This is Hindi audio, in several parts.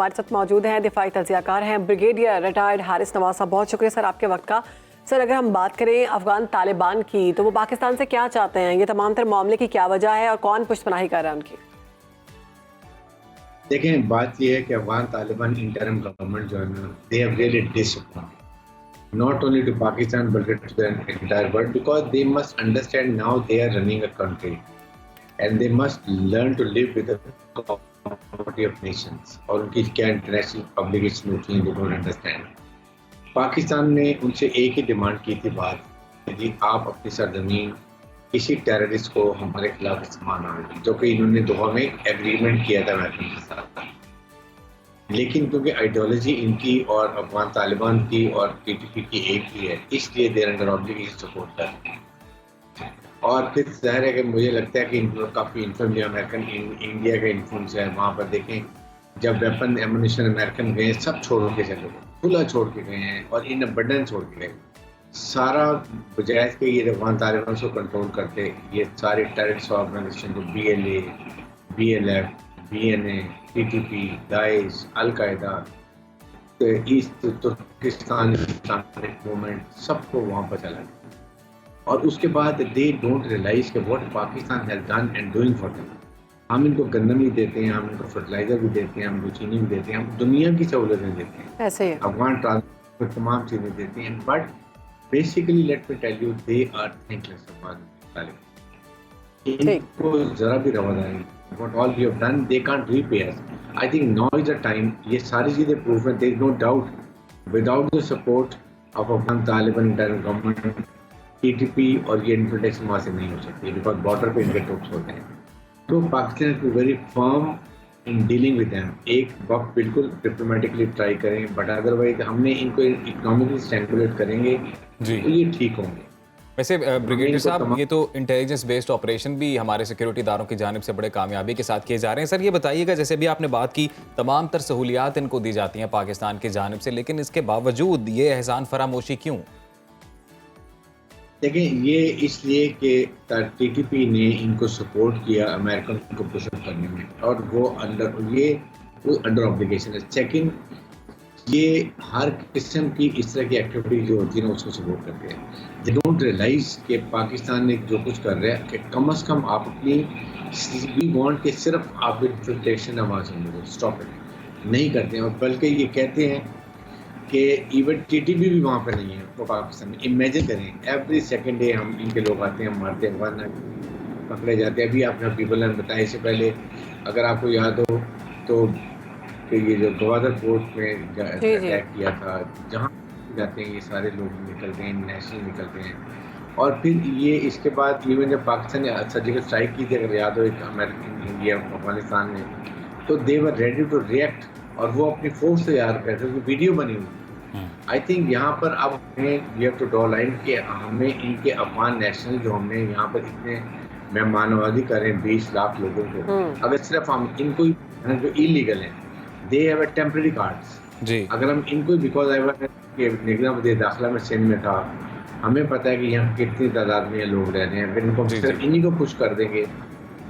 हमारे साथ मौजूद हैं दिफाई तज्जियाकार हैं ब्रिगेडियर रिटायर्ड हारिस नवाज साहब। बहुत शुक्रिया सर आपके वक्त का। सर अगर हम बात करें अफगान तालिबान की, तो वो पाकिस्तान से क्या चाहते हैं? ये तमाम तर मामले की क्या वजह है और कौन पुष्टपनाही कर रहा है उनकी? देखें, बात यह है कि अफगान तालिबान इंटरिम गवर्नमेंट जो है ना, they have really disappointed not only to Pakistan but to the entire world, because they must understand now they are running a country and they must learn to live with the community of nations. और उनकी क्या इंटरनेशनल ऑब्लिगेशन होती हैं, दे डोंट अंडरस्टैंड। पाकिस्तान ने उनसे एक ही डिमांड की थी बात कि आप अपनी सरजमीन किसी टेररिस्ट को हमारे खिलाफ इस्तेमाल ना हो, जो कि इन्होंने दोहा में एग्रीमेंट किया था अमेरिका के साथ। लेकिन क्योंकि आइडियोलॉजी इनकी और अफगान तालिबान की और पीटीपी की एक ही है, इसलिए देर अंडर ऑब्लिगेशन सपोर्ट करते हैं। और फिर जाहिर है कि मुझे लगता है कि इनको काफ़ी इन्फ्लुएंस अमेरिकन इंडिया का इन्फ्लुएंस है वहाँ पर। देखें, जब वेपन एमुनिशन अमेरिकन गए सब छोड़ के चले गए, खुला छोड़ के गए हैं और इन अबंडेंस छोड़ के गए सारा, बजाय के ये अफगान तालिबान को कंट्रोल करते। ये सारे टेररिस्ट ऑर्गेनाइजेशन जो BLA, BLF, BNA, TTP, Daesh, al Qaeda, east Turkistan Islamic movement, सबको वहाँ पर चला गया। और उसके बाद दे डोंट रियलाइज के what Pakistan has done and doing for them. हम इनको गंदम भी देते हैं, हम इनको फर्टिलाइजर भी देते हैं, हम इनको चीनी भी देते हैं, हम दुनिया की सहूलतें देते हैं, ऐसे ही अफगान ट्रांसपोर्ट तमाम चीज़ें देते हैं। But basically let me tell you, they are thankless Afghan Taliban. इनको जरा भी रवादारी, what all we have done they can't repay us. I think now is the time, ये सारी चीज़ें प्रूफ है। There is no doubt without the support of Afghan Taliban internal government, TTP और ये इन्फिल्ट्रेशन वहाँ से नहीं हो सकती, बिकॉज बॉर्डर पे इनके ट्रूप्स होते हैं। तो Pakistan is very firm in dealing with them. एक वक्त बिल्कुल डिप्लोमेटिकली ट्राई करें, बट अदरवाइज हमने इनको इकोनॉमिकली स्ट्रैंगुलेट करेंगे जी, तो ये ठीक होंगे। वैसे ब्रिगेडियर साहब, ये तो इंटेलिजेंस बेस्ड ऑपरेशन भी हमारे सिक्योरिटी इदारों की जानिब से बड़े कामयाबी के साथ किए जा रहे हैं। सर ये बताइएगा, जैसे भी आपने बात की, तमाम तर सहूलियात इनको दी जाती हैं पाकिस्तान की जानिब से, लेकिन इसके बावजूद ये एहसान फरामोशी क्यों? देखिए, ये इसलिए कि TTP ने इनको सपोर्ट किया अमेरिकन को पुशअप करने में, और वो अंडर ऑब्लिगेशन है। सेकंड, ये हर किस्म की इस तरह की एक्टिविटी जो होती है ना, उसको सपोर्ट करते हैं। दे डोंट रियलाइज कि पाकिस्तान ने जो कुछ कर रहा है कि कम से कम आप अपनी वी वांट के सिर्फ आप इन्फिल्ट्रेशन आवाज सुन स्टॉप इट नहीं करते हैं। और बल्कि ये कहते हैं कि इवन TTP भी वहाँ पर नहीं है वो पाकिस्तान में। इमेजिन करें, एवरी सेकेंड डे हम इनके लोग आते हैं, मारते हैं, वरना पकड़े जाते हैं। अभी आपने पीपल ने बताया, इससे पहले अगर आपको याद हो तो ये जो गवादर पोर्ट में अटैक किया था, जहाँ जाते हैं ये सारे लोग निकलते हैं, नेशनल निकलते हैं। और फिर ये इसके बाद इवन जब पाकिस्तान ने सर्जिकल स्ट्राइक की थी, अगर याद हो, एक अमेरिकन, इंडिया, अफगानिस्तान में, तो दे वर रेडी टू रिएक्ट और वो अपनी फोर्स से यार करते थे, वीडियो बनी हुई। आई थिंक यहाँ पर अब हमें we have to draw line कि हमें इनके अफगान नेशनल जो हमने यहाँ पर इतने मेहमानवाजी कर रहे हैं 20 लाख लोगों को, अगर सिर्फ हम इनको जो इलीगल हैं, दे हैव टेम्पररी कार्ड्स जी, अगर हम इनको बिकॉज निगरान वज़ीर दाखिला में सिंध में था, हमें पता है कि यहाँ कितनी तादाद में लोग रह रहे हैं, अगर इनको सिर्फ इन्हीं को पुश कर देंगे,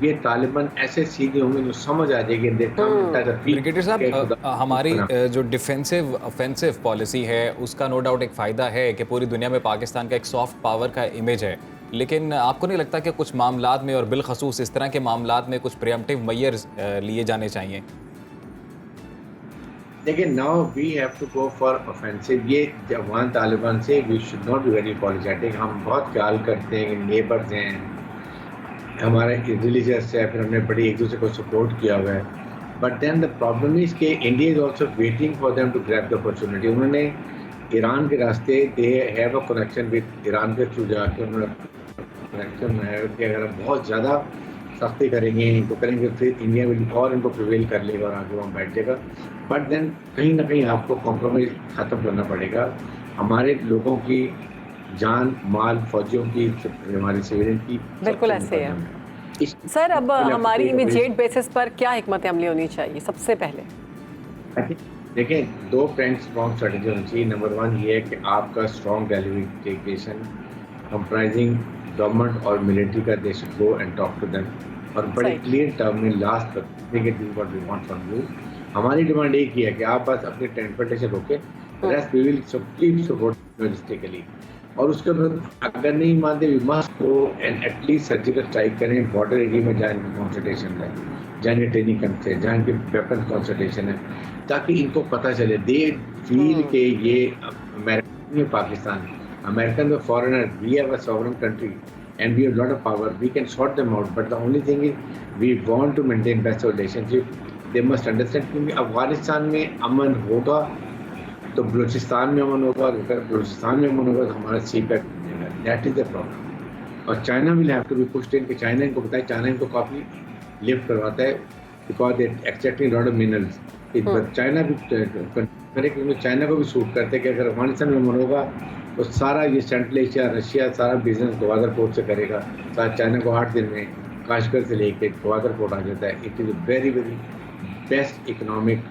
ये तालिबान ऐसे सीधे होंगे जो समझ आ जाएगी। ब्रिगेडियर साहब, हमारी जो डिफेंसिव ऑफेंसिव पॉलिसी है उसका नो डाउट एक फ़ायदा है कि पूरी दुनिया में पाकिस्तान का एक सॉफ्ट पावर का इमेज है, लेकिन आपको नहीं लगता कि कुछ मामलात में और बिलखसूस इस तरह के मामलात में कुछ प्रिएम्प्टिव मेजर्स लिए जाने चाहिए? देखिए, now we have to go for offensive. ये अफगान तालिबान से we should not be very politic. हम बहुत ख्याल करते हैं कि नेबर्स हैं, हमारे रिलीजियस है, फिर हमने बड़ी एक दूसरे को सपोर्ट किया हुआ है। But then the problem is कि India is also waiting for them to grab the opportunity. उन्होंने ईरान के रास्ते, they have a connection with Iran के थ्रू जाके उन्होंने कनेक्शन है कि अगर हम बहुत ज़्यादा सख्ती करेंगे, इनको करेंगे, फिर इंडिया विल और इनको प्रिवेल कर लेगा और आगे वहाँ बैठ जाएगा। बट देन कहीं ना कहीं आपको कॉम्प्रोमाइज़ ख़त्म करना पड़ेगा। हमारे लोगों की जान माल, फौजियों की, हमारी सिविलियन की, बिल्कुल ऐसे है। सर अब हमारी इमीडिएट बेसिस पर क्या हिकमत अमली होनी चाहिए? सबसे पहले देखें, 2 स्ट्रॉन्ग स्ट्रेटजी होनी चाहिए। नंबर 1 ये है कि आपका स्ट्रॉन्ग डेलीगेशन कंप्राइजिंग गवर्नमेंट और मिलिट्री का, they should go and talk to them और बड़े क्लियर टर्म में last what we want from you. हमारी डिमांड एक ही है कि आप बस अपने ट्रांसपोर्टेशन रोके, rest we will keep support logistically. और उसके बाद अगर नहीं मानते we must go and at least surgical strike करें, बॉर्डर एरिया में जहाँ इनकी कॉन्सल्टेशन है, जहाँ इनके ट्रेनिंग कैंप है, जहाँ इनके वेपन कॉन्सल्टेशन है, ताकि इनको पता चले, दे फील के ये अमेरिकन में Pakistan, American foreigner, we have a sovereign country and we have a lot of power, we can sort them out, but the only thing is we want to maintain best relationship. They must understand क्योंकि अफगानिस्तान में अमन होगा तो बलूचिस्तान में अमन होगा, अगर बलूचिस्तान में अमन होगा तो हमारा सी पैक बनेगा। That is the problem. और China will have to be pushed in कि चाइना इनको बताए, चाइना इनको काफ़ी लिफ्ट करवाता है because they extracting lot of minerals. China भी करे क्योंकि चाइना को भी सूट करते हैं कि अगर अफगानिस्तान में अमन होगा तो सारा ये सेंट्रल एशिया, रशिया सारा बिजनेस ग्वादर पोर्ट से करेगा। साथ चाइना को 8 दिन में काशगर से लेके ग्वादर पोर्ट आ जाता है। It is very very best economic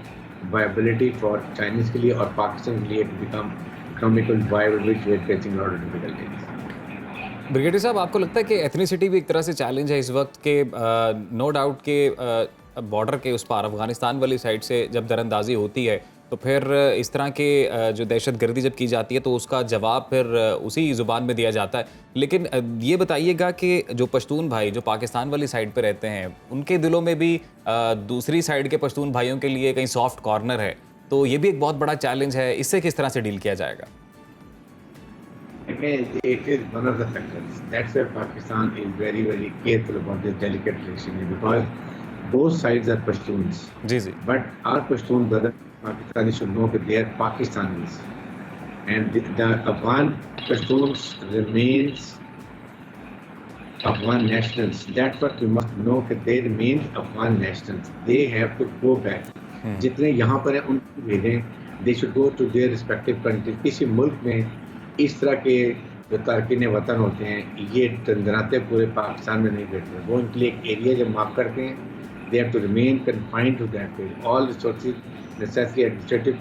viability for Chinese के लिए और पाकिस्तान के लिए become economical viable which we are facing lot of difficulties. Brigadier साहब, आपको लगता है कि एथनिसिटी भी एक तरह से चैलेंज है इस वक्त के? नो डाउट के बॉर्डर के उस पार अफगानिस्तान वाली साइड से जब दरअंदाजी होती है तो फिर इस तरह के जो दहशतगर्दी जब की जाती है तो उसका जवाब फिर उसी ज़ुबान में दिया जाता है। लेकिन ये बताइएगा कि जो पश्तून भाई जो पाकिस्तान वाली साइड पे रहते हैं उनके दिलों में भी दूसरी साइड के पश्तून भाइयों के लिए कहीं सॉफ्ट कॉर्नर है, तो ये भी एक बहुत बड़ा चैलेंज है। इससे किस तरह से डील किया जाएगा? It is one of the factors. That's why Pakistan is very, very careful about this delicate relationship because both sides are Pashtuns. Ji ji. But our Pashtun brother Pakistanis should know that they are Pakistanis, and the Afghan Pashtuns remains Afghan nationals. That's what we must know that they remain Afghan nationals. They have to go back. जितने यहाँ पर हैं उनको भेजें. They should go to their respective countries. किसी मुल्क में इस तरह के जो तारकिन वतन होते हैं ये तंजराते पूरे पाकिस्तान में नहीं बैठते। वो उनके लिए एक एरिया जब मार्क करते हैं, they have to remain confined to that place. All resources necessary administrative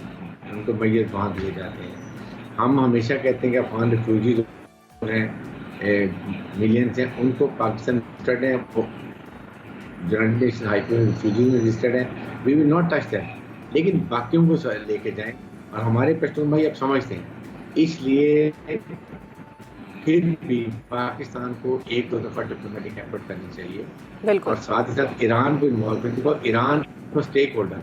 उनको मैयत वहाँ दिए जाते हैं। हम हमेशा कहते हैं कि अफगान रिफ्यूजी जो हैं मिलियंस हैं उनको पाकिस्तान रजिस्टर्ड हैं, united nation high commission refugee में रजिस्टर्ड हैं। We will not touch that, लेकिन बाकियों को लेके जाएँ। और हमारे पश्तून भाई अब समझते हैं, इसलिए फिर भी पाकिस्तान को एक दो दफ़ा डिप्लोमेटिक एफर्ट करनी चाहिए और साथ ही साथ ईरान को इन्वॉल्व करनी चाहिए। ईरान को stakeholder,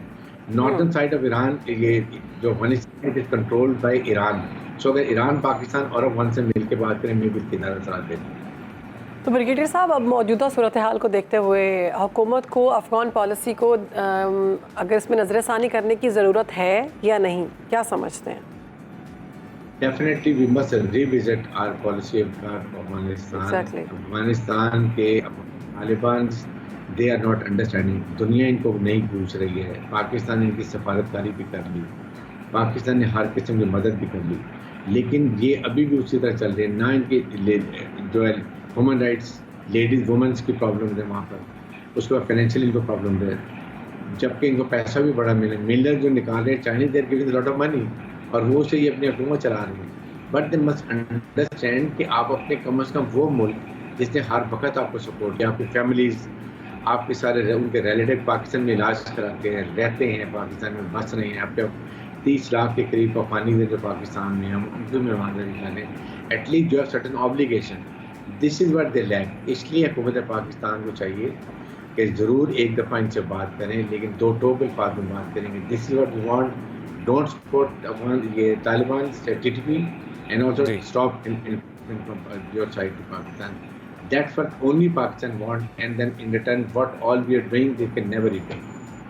northern side of Iran ये जो Afghanistan is controlled by Iran. So अगर ईरान पाकिस्तान और अफगान से मिल के बात करें मैं भी इसकी नजर साथ देती हूँ। तो ब्रिगेडियर साहब, अब मौजूदा सूरत हाल को देखते हुए हुकूमत को अफगान पॉलिसी को अगर इसमें नज़रसानी करने की ज़रूरत है या नहीं, क्या समझते हैं? Definitely we must revisit our policy of Afghanistan. Exactly. Afghanistan के Taliban they are not understanding. दुनिया इनको नहीं पूछ रही है। पाकिस्तान ने इनकी सफारतकारी भी कर ली, पाकिस्तान ने हर किस्म की मदद भी कर ली, लेकिन ये अभी भी उसी तरह चल रहे हैं। ना इनकी जो है ह्यूमन राइट्स, लेडीज वुमेंस की प्रॉब्लम है वहाँ पर, उसके बाद फाइनेंशियल इनको प्रॉब्लम है, जबकि इनको पैसा भी बड़ा मिलर जो निकाल रहे हैं Chinese there giving lot of money और वो से ये अपनी हुकूमत चला रही है। बट दे मस्ट अंडरस्टैंड कि आप अपने कम अज़ कम वो मुल्क जिसने हर वक्त आपको सपोर्ट किया, आपकी फैमिलीज, आपके सारे उनके रिलेटिव पाकिस्तान में इलाज कराते हैं, रहते हैं पाकिस्तान में, बस रहे हैं। आपके 30 लाख के करीब पाकिस्तानी है जो पाकिस्तान में, हम उनको मेहमानदारी करें। एटलीस्ट जो है certain obligation, this is what they lack. इसलिए हुकूमत पाकिस्तान को चाहिए कि ज़रूर एक दफ़ा इनसे बात करें, लेकिन दो टोक अल्फाज में बात करेंगे। This is what we want, don't support Taliban, TTP, and also stop in from your side to Pakistan. That's what only Pakistan want, and then in return, what all we are doing, they can never repay.